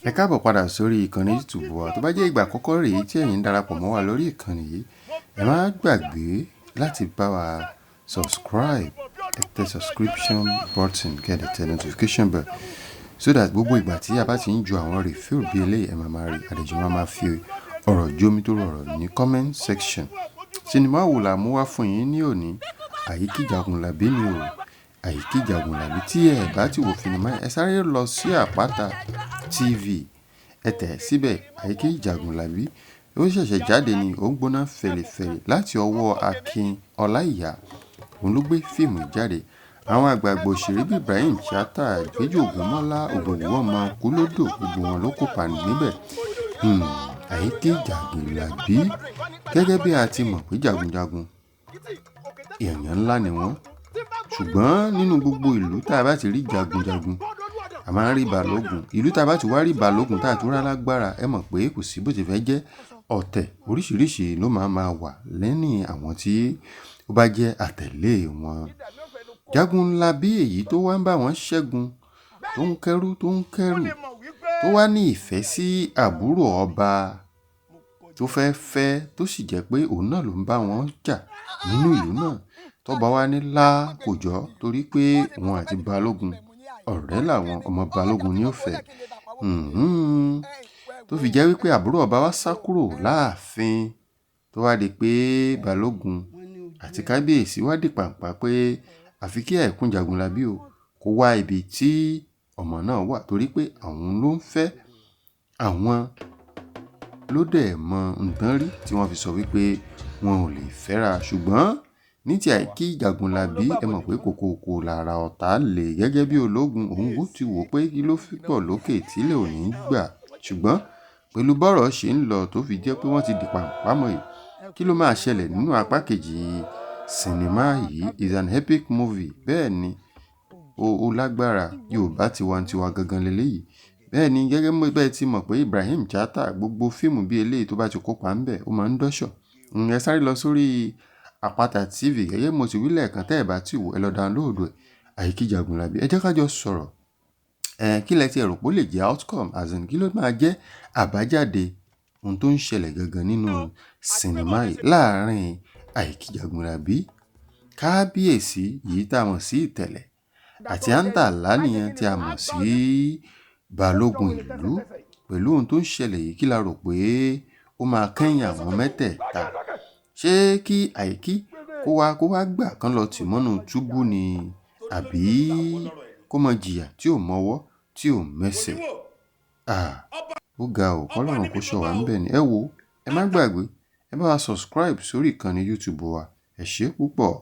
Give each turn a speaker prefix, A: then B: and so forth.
A: Ẹ káàbọ̀ padà sórí ìkànnì YouTube wa. Tó bá jẹ́ ìgbà àkọ́kọ́ rèé tí ẹ̀yin ń darapọ̀ mọ́ wa lórí ìkànnì yìí, ẹ má gbàgbé láti bá wa subscribe, ẹ tẹ subscription button, kẹ́ ẹ tẹ notification bell so that gbogbo ìgbà tí a bá ti ń ju àwọn review bí eléyìí ẹ máa rí àlejò máa fi ọ̀rọ̀ jómi tó rọrọ̀ ní comment section. Sinimá wo la mú wá fún yín ní òní? Aiki Jagunlabi ni o. Aiki Jagunlabi. Tí ẹ bá ti wo sinimá ẹ sáré lọ sí Àpáta TV, ẹ tẹ̀ síbẹ̀. Aiki Jagunlabi ó ṣẹ̀ṣẹ̀ jáde ní ó ń gbóná fẹ̀lẹ̀fẹ̀lẹ̀ láti ọwọ́ Akin Olaiya. Òun ló gbé fíìmù jáde. Àwọn àgbààgbà òṣèré bíi Ibrahim, chatta, Peju, Ogunmola, Ogogo ọmọ kúlódò gbogbo wọn ló kópa níbẹ̀. Aiki Jagunlabi, gẹ́gẹ́ bí a ti mọ̀ pé jagunjagun èèyàn ńlá ni wọ́n, ṣùgbọ́n nínú gbogbo ìlú tá a bá ti rí jagunjagun a máa ń rí balógun. Ìlú tá a bá ti wá rí balógun tá a tún rá lágbára, ẹ mọ̀ pé kò sí bó ti fẹ́ jẹ́, ọ̀tẹ̀ oríṣiríṣi ló máa wà lẹ́yìn àwọn tí ó bá jẹ́ àtẹ̀lé wọn. Jagunlabi èyí tó wá ń bá wọn ṣẹ́gun, tó ń kẹ́rù tó wá ní ìfẹ́ sí àbúrò ọba tó fẹ́ tó sì jẹ́ pé òun náà ló ń bá wọn jà nínú ìlú náà. Tọ́ba wá ní kò jọ torí pé òun àti balógun ọ̀rẹ́ làwọn, ọmọ balógun ni ó fẹ́. Tó fi jẹ́ wípé àbúrò ọba wá sá kúrò láàfin, tó wá di pé balógun àti kábíyèsí wá di pàǹpá pé àfi kí ẹ̀kún Jagunlabi o kó wá ibi tí ọmọ náà wà torí pé àwọn ló ń fẹ́, àwọn ló dẹ̀ mọ nǹkan rí tí wọ́n fi sọ wípé wọn ò lè fẹ́ra. Ṣùgbọ́n ní ti Aiki Jagunlabi ẹ mọ̀ pé kòkòkò lára ọ̀tá lè, gẹ́gẹ́ bí ológun òun kò ti wò pé kí ló fi pọ̀ lókè tílẹ̀ ò ní gbà. Ṣùgbọ́n pẹ̀lú bọ́rọ̀ ṣe ń lọ tó fi jẹ́ pé wọ́n ti di pàǹpá mọ́ yìí, kí ló máa ṣẹlẹ̀ nínú apá kejì sinimá yìí? Is an epic movie. Bẹ́ẹ̀ ni ó lágbára. Yorùbá tiwantiwa gangan leléyìí. Bẹ́ẹ̀ ni gẹ́gẹ́ bẹ́ẹ̀ ti mọ̀ pé Ibrahim, chatta, gbogbo fíìmù bí eléyìí tó bá ti kópa ń bẹ̀ ó máa ń dọ́ṣọ̀. Ẹ sáré lọ sórí Àpáta TV, gẹ́gẹ́ mo ti wí lẹ́ẹ̀kan, tẹ́ ẹ bá ti wò ẹ lọ download ẹ̀. Aiki Jagunlabi, ẹ jẹ́ ká jọ sọ̀rọ̀. Kí lẹ ti rò pé ó lè jẹ́ outcome, as in kí ló máa jẹ́ àbájáde ohun tó ń ṣẹlẹ̀ gangan nínú sinimá yìí láàárín Aiki Jagunlabi, kábíyèsí yìí tá a mọ̀ sí ìtẹ̀lẹ̀, àti àǹtàlá nìyẹn tí a mọ̀ sí balógun ìlú. Pẹ̀lú ohun tó ń ṣẹlẹ̀ yìí, kí la rò pé ó máa kẹ́yìn àwọn mẹ́tẹ̀ẹ̀ta? Ṣé kí Aiki kó wá gbà kán lọ tì mọ́nú túbú ni, àbí kó mọ jìyà tí ò mọwọ́ tí ò mẹsẹ̀? Ó ga ò, kọ́lọ́run kó ṣọ́ wa ń bẹ̀ ni. Ẹ wo, ẹ má gbàgbé ẹ bá wa subscribe sórí ìkànnì YouTube wa. Ẹ ṣé púpọ̀.